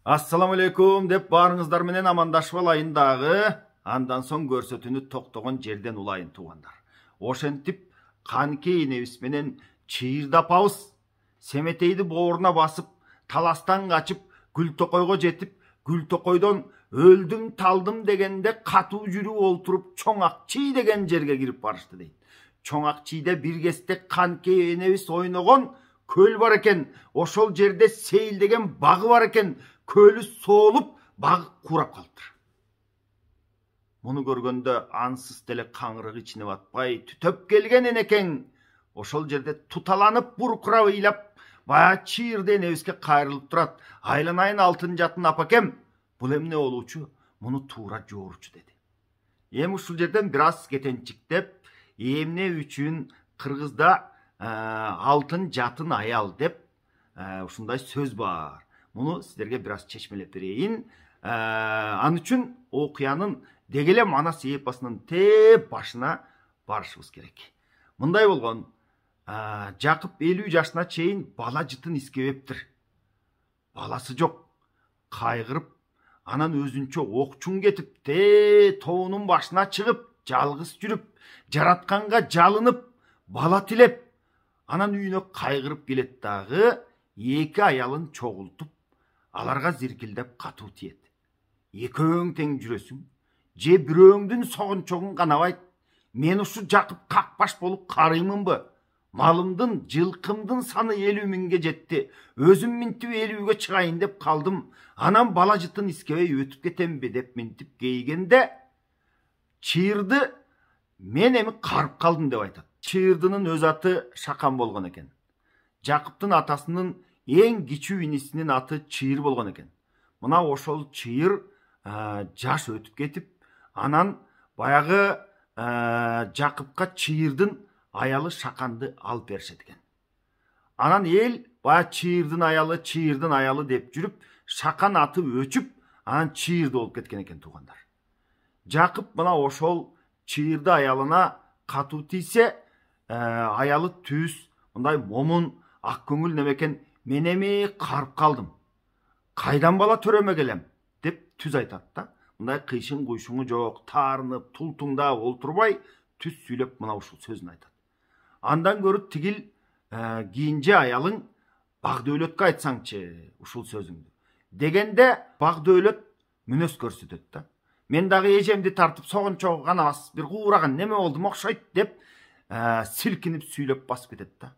Assalamu alaikum деп барыңыздар менен амандашып алайын дагы. Андан соң көрсөтүүнү токтогон жерден улайын туугандар. Ошентип Канкей энебиз менен Чыйырды апабыз Семетейди бооруна басып, таластан качып, Гүлтокойго жетип, Гүлтокойдон өлдүм талдым дегенде катуу жүрүп олтуруп Чоңакчый деген жерге кирип барышты дейт. Чоңакчийде бир кезде Канкей энебиз ойногон көл бар экен. Ошол жерде Сейил деген багы бар экен. Көлі соолуп, баг курап калыптыр. Муну көргөндө ансыз деле каңырык ичине батпай, түтөп келген энекең ошол жерде туталанып буркурап ыйлап, бая Чыйырды энебизге кайрылып турат. Айланайын алтын жатын апакем, бул эмне болуучу? Муну туура жооручу деди. Эми ушул жерден бир аз кетенчиктеп, эмне үчүн Кыргызда алтын жатын аял деп ушундай сөз бар. Муну сіздерге biraz чечмелеп берейин. Ан үчүн окуянын дегеле Манас эпосунун теп башына барышыбыз керек. Мындай болгон, Жакып 50 жашына чейин бала жытын искебептир. Баласы жок. Кайгырып, анан өзүнчө окчуң кетип, тоонун башына чыгып, жалгыз жүрүп, жаратканга жалынып, бала тилеп, анан үйүнө кайгырып келет дагы, эки аялын чогултуп, аларга зиркилдеп катуу тиет. Экөөң тең жүрөсүң, же бирөөңдүн согунчогун канабайт. Мен ушу Жакып какпаш болуп карыймынбы? Малымдын, жылкымдын саны 50 миңге жетти. Өзүм минтип 50ге чыгайын деп калдым. Анан бала жытын искебей өтүп кетемби деп минтип кейгенде, Чыйырды мен эми карып калдым деп айтат. Чыйырдынын өз аты Шакан болгон экен. Жакыптын атасынын эң кичүү инисинин аты Чыйыр болгон экен. Мына ошол Чыйыр жаш өтүп кетип, анан баягы Жакыпка Чыйырдын аялы Шаканды алып беришет экен. Анан эл бая Чыйырдын аялы деп жүрүп, Шакан аты өчүп, анан Чыйырды болуп кеткен экен туугандар. Жакып мына ошол Чыйырды аялына катуу тийсе, аялы түз, мындай момун, ак көңүл немекен, мен эми карып калдым. Кайдан бала төрөмө келем деп түз айтат да. Мындай кыйшын куйшуңу жок, таарынып, тултуңдап олтурбай түз сүйлөп мына ушул сөзүн айтат. Андан көрүп тигил кийинчи аялың Багдөөлөткө айтсаңчы ушул сөзүңдү дегенде, Багдөөлөт мүнөз көрсөтөт да. Мен дагы эжемди тартып согунчогу канабас, бир куураган неме болдум окшойт деп силкинип сүйлөп басып кетет да.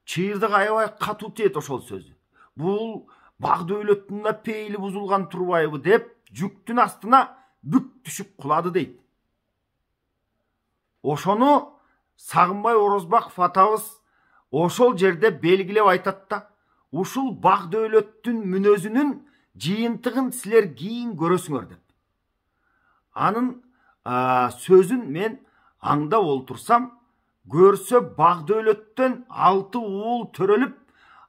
Чыйырдыга аябай катуу тиет ошол сөзү. Бул Багдөөлөттүн да пейили бузулган турбайбы деп жүктүн астына бүк түшүп кулады дейт. Ошону Сагынбай Орозбаков атабыз ошол жерде белгилеп айтат да, ушул Багдөөлөттүн мүнөзүнүн жыйынтыгын силер кийин көрөсүңөр деп. Анын сөзүн мен аңдап олтурсам, көрсө Багдөөлөттөн 6 уул төрөлүп,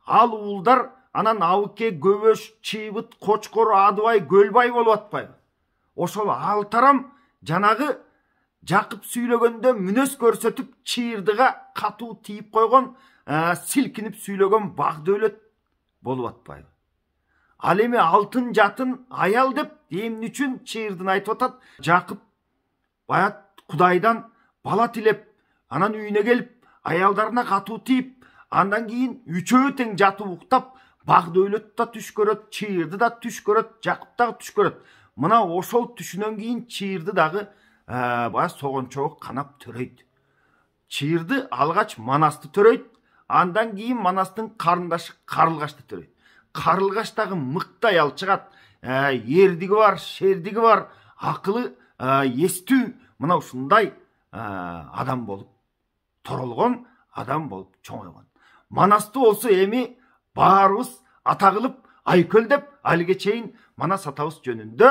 ал уулдар анан Абыке, Көбөш, Чыйбыт, Кочкор, Адыбай, Көлбай болуп атпайбы? Ошол алтарам жанагы Жакып сүйлөгөндө мүнөз көрсөтүп, Чыйырдыга катуу тийип койгон, силкинип сүйлөгөн Багдөөлөт болуп атпайбы? Ал эми алтын жатын аял деп эмне үчүн Чыйырдын айтып атат? Жакып баят Кудайдан бала тилеп, анан үйүнө келип, аялдарына катуу тийип, андан кийин үчөө тең жатып уктап, Багдөөлөт да түш көрөт, Чыйырды да түш көрөт, Жакып дагы түш көрөт. Мына ошол түшүнөн кийин Чыйырды дагы бая согончогу канап төрөйт. Чыйырды алгач Манасты төрөйт, андан кийин Манастын карындашы Карылгашты төрөйт. Карылгаш дагы мыкты аял чыгат. Эрдиги бар, шердиги бар, акылы, эстүү, мына ушундай адам болуп торолгон, адам болуп чоңойгон. Манасты болсо эми баарыбыз ата кылып, айкөл деп, алыга чейин Манас атабыз жөнүндө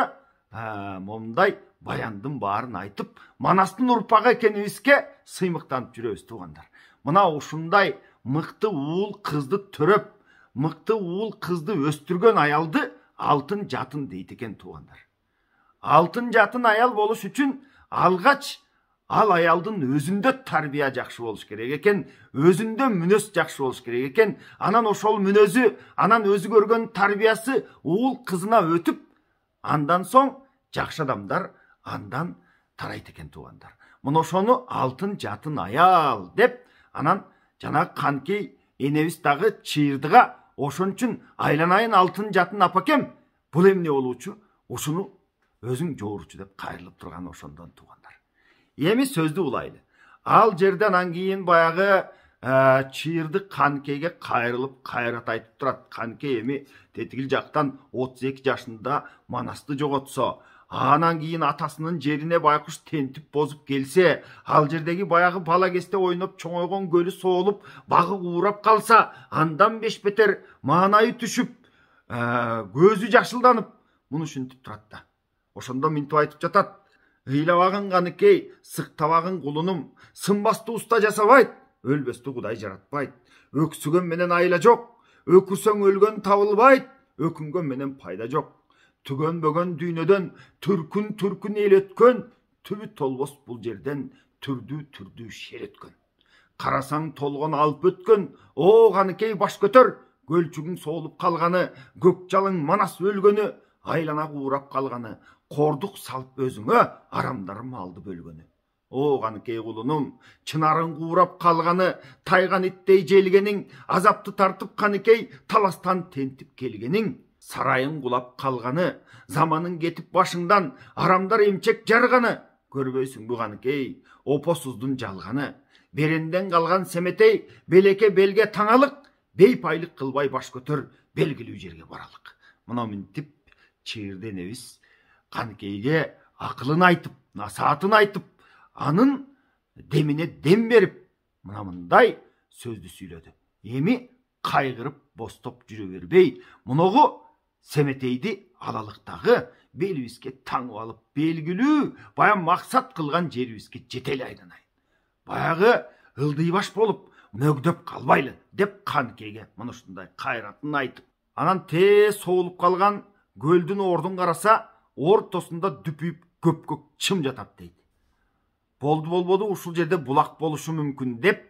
момундай баяндын баарын айтып, Манастын урпагы экенибизге сыймыктанып жүрөбүз туугандар. Мына ушундай мыкты уул кызды төрөп, мыкты уул кызды өстүргөн аялды алтын жатын дейт экен туугандар. Алтын жатын аял болуш үчүн алгач ал аялдын өзүндө тарбия жакшы болуш керек экен, өзүндө мүнөз жакшы болуш керек экен. Анан ошол мүнөзү, анан өзү көргөн тарбиясы уул кызына өтүп, андан соң жакшы адамдар андан тарайт экен туугандар. Мына ошону алтын жатын аял деп, анан жанагы Канкей энебиз дагы чыйырдыга ошон үчүн айланайын алтын жатын апакем, бул эмне болуучу, ушуну өзүң жооручу деп кайрылып турган ошондон туугандар. Эми сөздү улайлы. Ал жерден анан кийин баягы чыйырды Канкейге кайрылып кайрат айтып турат. Канкей эми тетигил жактан 32 жашында манасты жоготсо, анан кийин атасынын жерине байкуш тентип бозуп келсе, ал жердеги баягы бала кезде ойноп чоңойгон көлү соолуп, багы куурап калса, андан беш бетер маанайы түшүп, көзү жашылданып, муну ушинтип турат да. Ошондо минтип айтып жатат: ыйлабагын Каныкей, сыктабагын кулунум, сынбасты уста жасабайт, өлбөстү Кудай жаратпайт. Өксүгөн менен айла жок, өкүрсөң өлгөн табылбайт, өкүнгөн менен пайда жок. Түгөнбөгөн дүйнөдөн түркүн эл өткөн, түбү толбос бул жерден түрдүү шер өткөн. Карасаң толгон алып өткөн, о Каныкей баш көтөр, көлчүгүң соолуп калганы, көк жалың манас өлгөнү, айлана куурап калганы, кордук салып өзүңө арамдарым алды бөлгөнү. О Каныкей кулунум, чынарың куурап калганы, тайган иттей желгениң, азапты тартып Каныкей таластан тентип келгениң, сарайың кулап калганы, заманың кетип башыңдан, арамдар эмчек жарганы, көрбөйсүңбү Каныкей, опосуздун жалганы, беренден калган семетей, белеке белге таңалык, бейпайлык кылбай баш көтөр, белгилүү жерге баралык. Мына минтип чыйырды энебиз Каныкейге акылын айтып, насаатын айтып, анын демине дем берип, мындай сөздү сүйлөдү. Эми кайгырып бостоп жүрө бербей, муногу семетейди алалыктагы белибизге таңып алып, белгилүү баян максат кылган жерибизге жетели айланайын. Баягы ылдый баш болуп, мөгдөп калбайлы деп Каныкейге мына ушундай кайратын айтып, анан тез соолуп калган көлдүн ордун караса, ортосунда дүпүйүп көпкөк чым жатат дейт. Болду болбоду ушул жерде булак болушу мүмкүн деп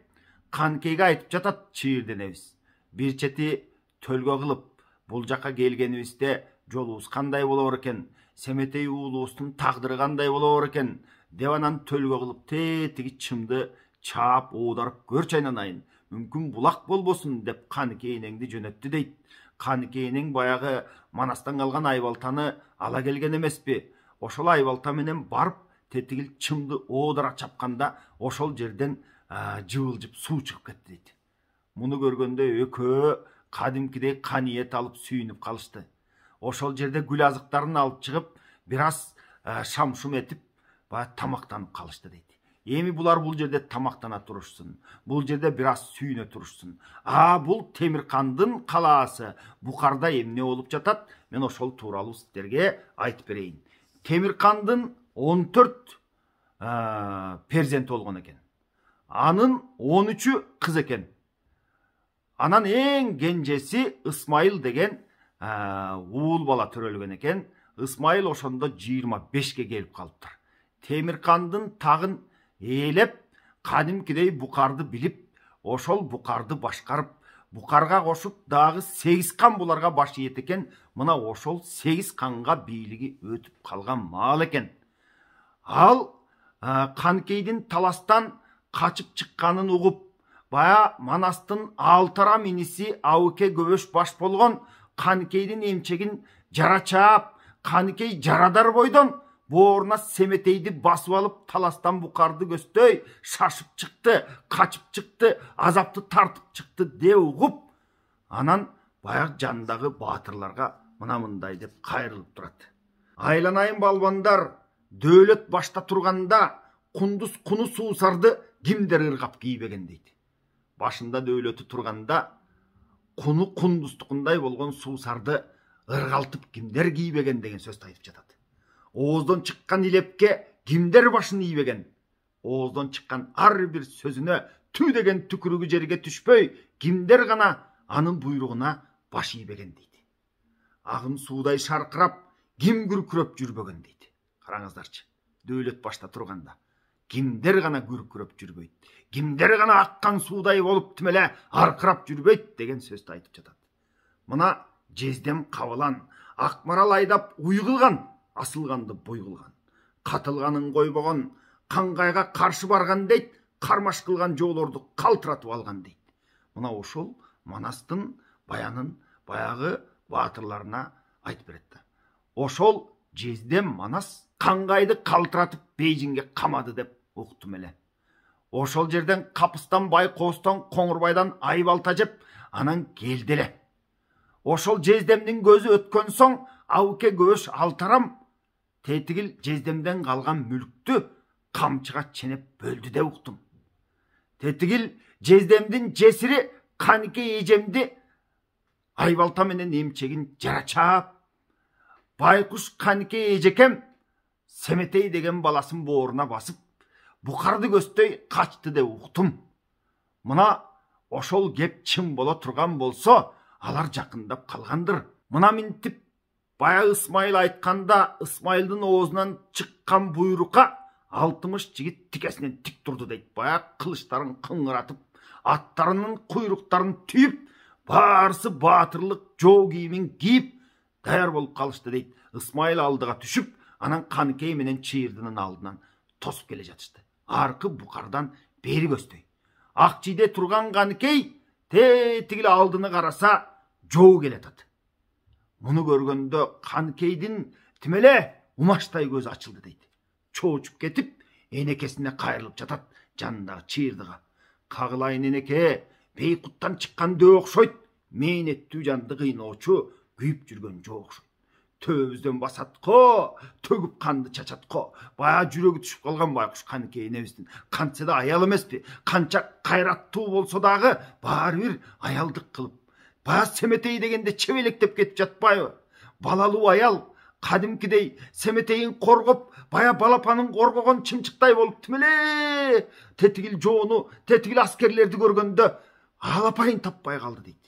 Каныкейге айтып жатат чыйырды энебиз. Бир чети төлгө кылып, бул жака келгенибизде жолубуз кандай болор экен, семетей уулубуздун тагдыры кандай болор экен деп анан төлгө кылып тетиги чымды чаап оодарып көрчү айнанайын, мүмкүн булак болбосун деп Каныкей энеңди жөнөттү дейт. Каныкей энең баягы манастан калган айбалтаны ала келген эмеспи? Ошол айбалта менен барып тетигил чымды оодара чапканда, ошол жерден жыбылжып суу чыгып кетти дейт. Муну көргөндө экөө кадимкидей каниет алып сүйүнүп калышты. Ошол жерде гүл азыктарын алып чыгып, бир аз шамшум этип, тамактанып калышты дейт. Эми булар бул жерде тамактана турушсун, бул жерде бир аз сүйүнө турушсун. Бул Темиркандын калаасы, Букарда эмне болуп жатат? Мен ошол тууралуу сиздерге айтып берейин. Темиркандын 14 перзенти болгон экен. Анын 13-ü кыз экен. Анан эң кенжеси Ысмайыл деген уул бала төрөлгөн экен. Ысмайыл ошондо 25ке келип калыптыр. Темиркандын тагын ээлеп, кадимкидей Букарды билип, ошол Букарды башкарып, Букарга кошуп дагы 8 кан буларга баш ийет экен. Мына ошол 8 канга бийлиги өтүп калган маал экен. Ал Каныкейдин таластан качып чыкканын угуп, бая манастын алтара миниси Абыке көбөш баш болгон Каныкейдин эмчегин жара чаап, Каныкей жарадар бойдон бооруна семетейди басып алып, таластан Букарды көздөй шашып чыкты, качып чыкты, азапты тартып чыкты деп угуп, анан баягы жандагы баатырларга мындай деп кайрылып турат. Айланайын балбандар, дөөлөт башта турганда кундуз куну суусарды кимдер ыргап кийбеген дейт. Башында дөөлөтү турганда куну кундуздукундай болгон суусарды ыргалтып кимдер кийбеген деген сөздү айтып жатат. Ооздон чыккан илепке кимдер башын ийбеген? Ооздон чыккан ар бир сөзүнө түү деген түкүрүгү жерге түшпөй, кимдер гана анын буйругуна баш ийбеген дейт. Агым суудай шаркырап, ким күркүрөп жүрбөгөн дейт. Караңыздарчы, дөөлөт башта турганда кимдер гана күркүрөп жүрбөйт, кимдер гана аккан суудай болуп тим эле аркырап жүрбөйт деген сөздү айтып жатат. Мына жездем кабылан, акмарал айдап уй кылган, асылганды буй кылган, катылганын койбогон, каңгайга каршы барган дейт, кармаш кылган жоолорду калтыратып алган дейт. Мына ошол Манастын баянын баягы баатырларына айтып берет. Ошол жездем Манас каңгайды калтыратып Бейжиңге камады деп уктум эле. Ошол жерден Капыстан, Байкоостон, Коңурбайдан айбалта жеп, анан келди эле. Ошол жездемдин көзү өткөн соң ауке көш алтарам тетигил жездемден калган мүлктү камчыга ченеп бөлдү деп уктум. Тетигил жездемдин жесири Канике эжемди айбалта менен эмчегин жарачап, Байкуш Канике эжекем Семетей деген баласын бооруна басып, букарды көсtöй качты деп уктум. Мына ошол кеп чын боло турган болсо, алар жакындап калгандыр. Мына минтип бая Ысмайыл айтканда, Ысмайылдын оозунан чыккан буйрукка 60 жигит тикесинен тик турду дейт. Бая кылычтарын кыңыратып, аттарынын куйруктарын түйүп, баарысы баатырлык жоо кийимин кийип даяр болуп калышты дейт. Ысмайыл алдыга түшүп, анан Каникей менен чыйырдынын алдынан тосуп келе жатышты. Аркы букардан бери көсtöй. Ак жийде турган Каникей тетигил алдыны караса, жоо келатат. Муну көргөндө Каникейдин тим эле умаштай көзү ачылды дейт. Чоочуп кетип, энекесине кайрылып жатат жанындагы чыйырдыга. Кагылайын энеке, Бейкуттан чыкканды окшойт. Мээнеттүү жанды кыйноочу күйүп жүргөн жоо окшойт. Төбүздөн басатко, төгүп канды чачатко. Бая жүрөгү түшүп калган Байкуш Канике энебиздин. Кантса да аял эмеспи? Канча кайраттуу болсо дагы баары бир аялдык кылып. Бая Семетей дегенде чебелектеп кетип жатпайбы? Балалуу аял, кадимкидей Семетейин коргоп, бая балапанын коргогон чымчыктай болуп тим эле тетигил жоону, тетигил аскерлерди көргөндө алапайын таппай калды дейт.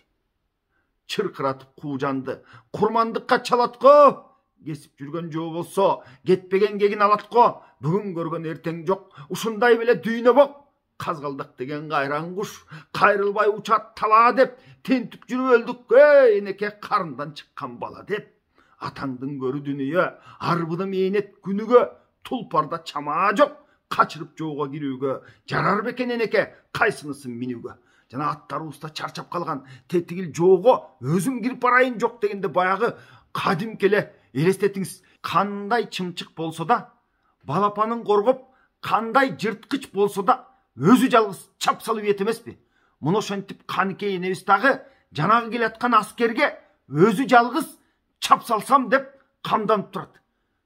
Чыркыратып куужанды, курмандыкка чалатко. Кесип жүргөн жоо болсо, кетпеген кегин алатко. Бүгүн көргөн эртең жок, ушундай беле дүйнө бок. Казгалдак деген кайран куш, кайрылбай учат тала деп, тентип жүрүп өлдүк, энеке карындан чыккан бала деп. Атаңдын көрү дүнүйө, арбыды мээнет күнүгө, тулпарда чамаа жок, качырып жоого кирүүгө, жарар бекен энеке, кайсынысын минүүгө. Жана аттарыбызда чарчап калган, тетигил жоого өзүм кирип барайын жок дегенде баягы кадимки эле элестетиңиз. Кандай чымчык болсо да, балапанын коргоп, кандай жырткыч болсо да, өзү жалгыз чап салып ийет эмеспи? Муну ошентип Канике энебиз дагы жанагы келаткан аскерге өзү жалгыз чап салсам деп камданып турат.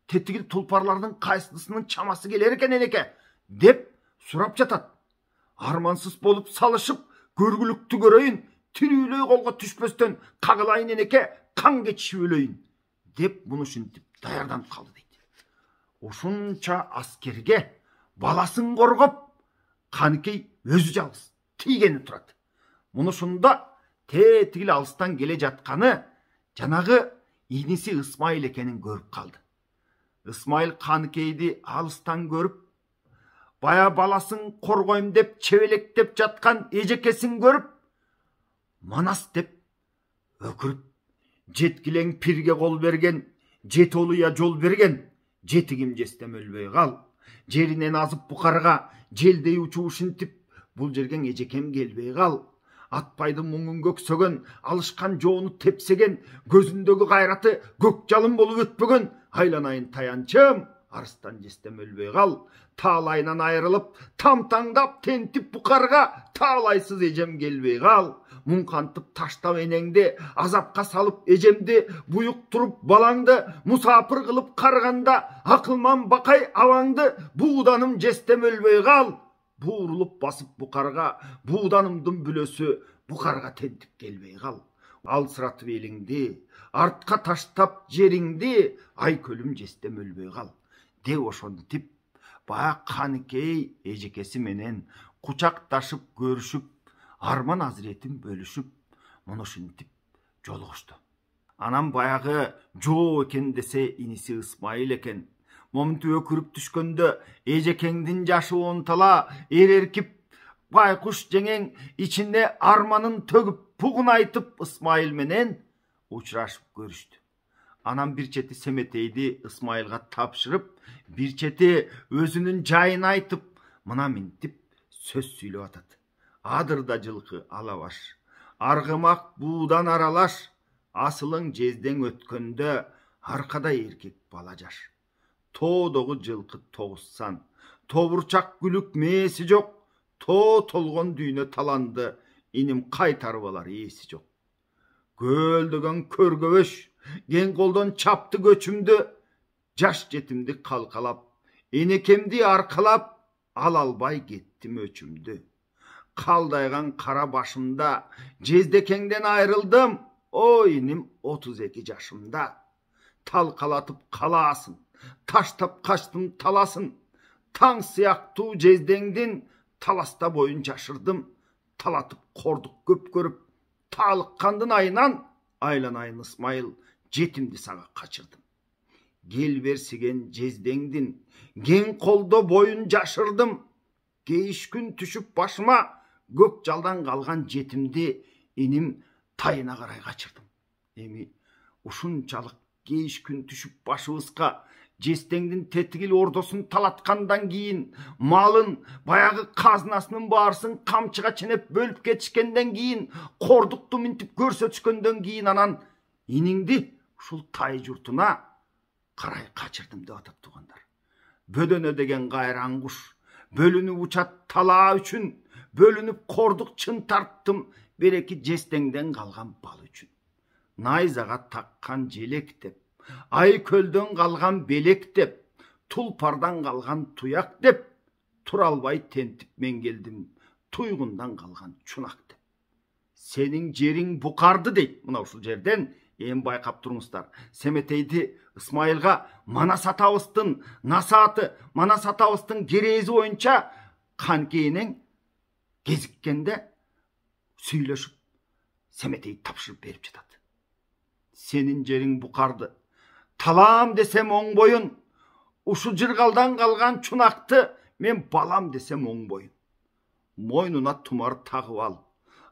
Тетигил тулпарлардын кайсысынын чамасы келер экен энеке деп сурап жатат. Армансыз болуп салышып, көргүлүктү көрөйүн, тирүүлөй колго түшпөстөн кагылайын энеке, кан кечишип өлөйүн деп муну ушинтип даярданып калды дейт. Ушунча аскерге баласын коргоп, Каникей өзү жалгыз тийгени турат. Муну ушунда тетигил алыстан келе жатканы жанагы иниси Ысмайыл экенин көрүп калды. Ысмайыл Каникейди алыстан көрүп, бая баласын коргойм деп чебелектеп жаткан эжекесин көрүп, Манас деп өкүрүп, жеткилең пирге кол берген, жетолуя жол берген, жетигим жестем өлбөй кал. Жеринен азып букарга, желдей учуу ушинтип, бул жерген эжекем келбей кал. Атпайдын муңун көксөгөн, алышкан жоону тепсеген, көзүндөгү кайраты көк жалын болуп өтпөгөн, айланайын таянчым, арыстан жестем өлбөй кал. Таалайынан айрылып, тамтаңдап тентип букарга, таалайсыз эжем келбей кал. Муңкантып таштап энеңди, азапка салып эжемди, буюк туруп балаңды, мусапыр кылып карганда, акылман бакай абаңды, бууданым жестем өлбөй кал. Буурулуп басып букарга, бууданымдын бүлөсү, букарга тентип келбей кал. Алсыратып элиңди, артка таштап жериңди, ай көлүм жестем өлбөй кал. Деп ошентип бая Каникей эжекеси менен кучакташып көрүшүп, арман азиретин бөлүшүп, муну ушинтип жолугушту. Анан баягы жоо экен десе иниси Ысмайыл экен. момунту өкүрүп түшкөндө эжекеңдин жашы онтала эркип байкуш жеңең ичинде арманын төгүп бугун айтып Ысмайыл менен учурашып көрүштү. Анан бир чети Семетейди Ысмайылга тапшырып, бир чети өзүнүн жайын айтып, мына минтип сөз сүйлөп атат. Адырда жылкы алабаш, аргымак буудан аралаш, асылың жездең өткөндө аркада эркек бала жаш. Тоодогу жылкы тогузсан, тобурчак күлүк мээси жок, тоо толгон дүйнө таланды, иним кайтарып алар ээси жок. Көлдөгөн көргөбөш, кен колдон чапты көчүмдү, жаш жетимди калкалап, энекемди аркалап, ала албай кеттим өчүмдү. Калдайган кара башымда, жездекеңден айрылдым, ой иним 32 жашымда. Талкалатып каласын, таштап качтым таласын, таң сыяктуу жездеңдин таласта боюн жашырдым. Талатып кордук көп көрүп, таалыккандын айынан, айланайын Ысмайыл, жетимди сага качырдым. Кел берсиген жездеңдин, кен колдо боюн жашырдым. Кейиш күн түшүп башыма, көк жалдан калган жетимди иним тайына карай качырдым. Эми ушунчалык кейиш күн түшүп башыбызга жездеңдин тетигил ордосун талаткандан кийин, малын, баягы казынасынын баарысын камчыга ченеп бөлүп кетишкенден кийин, кордукту минтип көрсөтүшкөндөн кийин, анан иниңди ушул тай журтуна карай качырдым деп атат туугандар. Бөдөнө деген кайран куш, бөлүнүп учат талаа үчүн, бөлүнүп кордук чын тарттым, береки жездеңден калган бал үчүн. Найзага таккан желек деп, ай көлдөн калган белек деп, тулпардан калган туяк деп, тура албай тентип мен келдим, туйгундан калган чунак деп. Сенин жериң букарды дейт. Мына ушул жерден эми байкап туруңуздар. Семетейди Ысмайылга Манас атабыздын насааты, Манас атабыздын керези боюнча канкейинең кезиккенде сүйлөшүп Семетей тапшырып берип жатат. Сенин жериң букарды, талаам десем оң боюн, ушул жыргалдан калган чунакты мен балам десем оң боюн. Мойнуна тумар тагып ал,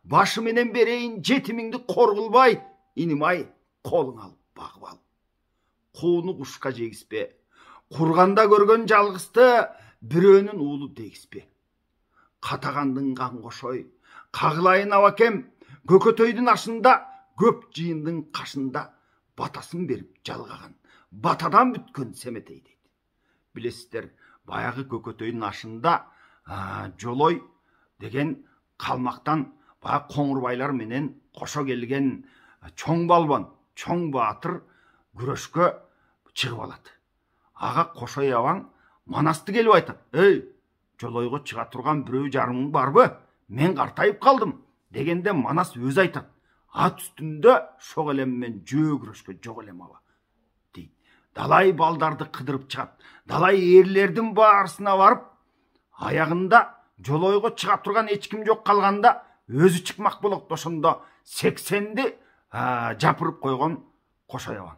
башы менен берейин жетимиңди кор кылбай, иним ай колуң алып багып ал. Кууну кушка жегиспе, курганда көргөн жалгызды бирөөнүн уулу дегиспе. Катагандын кан кошой, кагылайын абакем, көкөтөйдүн ашында, көп жыйындын кашында, батасын берип жалгаган, батадан бүткөн Семетей дейт. Билесиздер, баягы көкөтөйдүн ашында жолой деген калмактан баягы коңурбайлар менен кошо келген чоң балбан, чоң баатыр күрөшкө чыгып алат. Ага Кошой абаң Манасты келип айтат. Эй, жолойго чыга турган бирөө жарымың барбы? Мен картайып калдым дегенде Манас өзү айтат. Ат үстүндө шок элем мен жөө күрөшкө жок элем аба дейт. Далай балдарды кыдырып чыгат. Далай эрлердин баарысына барып, аягында жолойго чыга турган эч ким жок калганда өзү чыкмак болот. Ошондо 80ди жапырып койгон Кошой абаң.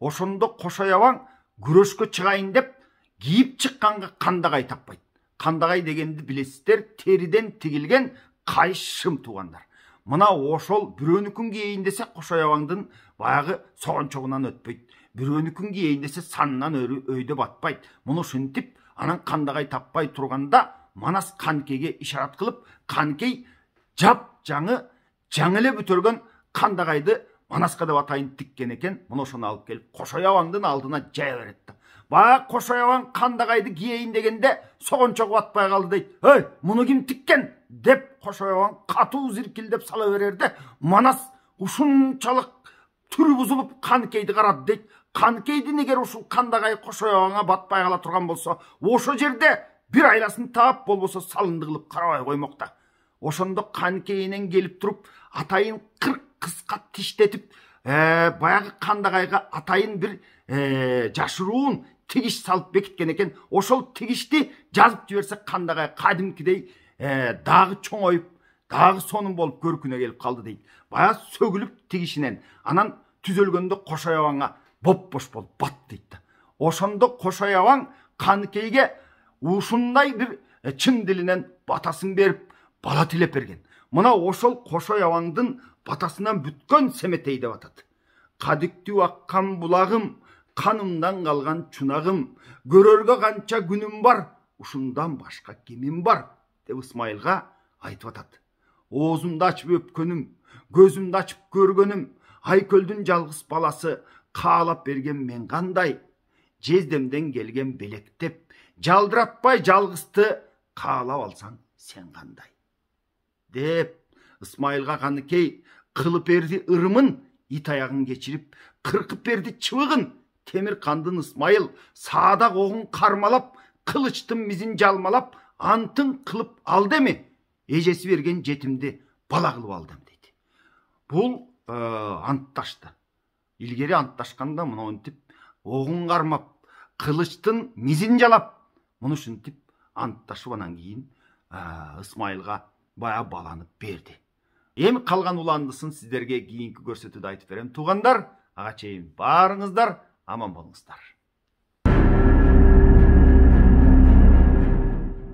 Ошондо Кошой абаң күрөшкө чыгайын деп кийип чыкканга кандагай таппайт. Кандагай дегенди билесиздер, териден тигилген кайыш шым туугандар. Мына ошол бирөөнүкүн кийейин десе Кошой абаңдын баягы согончогунан өтпөйт. Бирөөнүкүн кийейин десе санынан өйдө батпайт. Муну ушинтип, анан кандагай таппай турганда Манас Канкейге ишарат кылып, Канкей жап-жаңы жаңы эле бүтөргөн кандагайды Манаска деп атайын тиккен экен. Муну ошону алып келип Кошой абаңдын алдына жая берет. Баягы Кошой абаң кандагайды кийейин дегенде согончогу батпай калды дейт. Эй, муну ким тиккен? Деп Кошой абаң катуу зиркилдеп сала берерде, Манас ушунчалык түрү бузулуп Канкейди карады дейт. Канкейдин эгер ушул кандагай Кошой абаңа батпай кала турган болсо, ошо жерде бир айласын таап болбосо салынды кылып карабай коймокта. Ошондо Канкейинен келип туруп, атайын 40 кыска тиштетип, баягы кандагайга атайын бир жашыруун тигиш салып бекиткен экен. Ошол тигишти жазып жиберсе кандагай кадимкидей дагы чоңоюп, дагы сонун болуп көркүнө келип калды дейт. Баягы сөгүлүп тигишинен, анан түзөлгөндө Кошой абаңга бопбош болуп бат дейт. ошондо Кошоябаң Каныкейге ушундай бир чын дилинен батасын берип бала тилеп берген. Мына ошол Кошоябаңдын батасынан бүткөн Семетей деп атат. Кадиктүү аккан булагым, канымдан калган чунагым, көрөргө канча күнүм бар, ушундан башка кимим бар деп Исмайылга айтып атат. Оозумду ачып өпкөнүм, көзүмдү ачып көргөнүм, Айкөлдүн жалгыз баласы каалап берген мен кандай, жездемден келген белектеп, жалдыратпай жалгызды каалап алсаң сен кандай деп Исмайылга Каныкей кылып берди ырымын, ит аягын кечирип, кыркып берди чыбыгын. Темир кандын Исмайыл саадак огун кармалап, кылычтын мизин жалмалап, антын кылып алды эми, эжеси берген жетимди бала кылып алдым дейт. Бул антташты. Илгери антташканда мынтип огун кармап, кылычтын мизин жалап, муну ушинтип антташып анан кийин Исмайылга бая баланы берди. Эми калган уландысын сиздерге кийинки көрсөтүүдө айтып берем туугандар. Ага чейин баарыңыздар аман болуңуздар.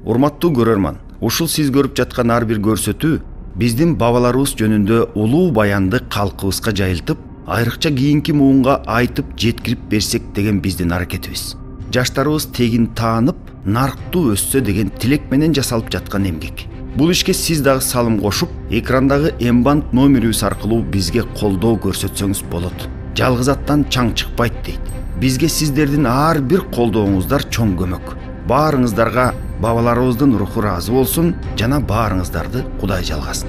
Урматтуу көрөрман, ушул сиз көрүп жаткан ар бир көрсөтүү биздин бабаларыбыз жөнүндө улуу баянды калкыбызга жайылтып, айрыкча кийинки муунга айтып жеткирип берсек деген биздин аракетибиз. Жаштарыбыз тегин таанып, нарктуу өссө деген тилек менен жасалып жаткан эмгек. Бул ишке сиз дагы салым кошуп, экрандагы М-банк номерибиз аркылуу бизге колдоо көрсөтсөңүз болот. Жалгыз аттан чаң чыкпайт дейт. Бизге сиздердин ар бир колдооңуздар чоң көмөк. Баарыңыздарга бабаларыбыздын руху ыраазы болсун жана баарыңыздарды Кудай жалгасын.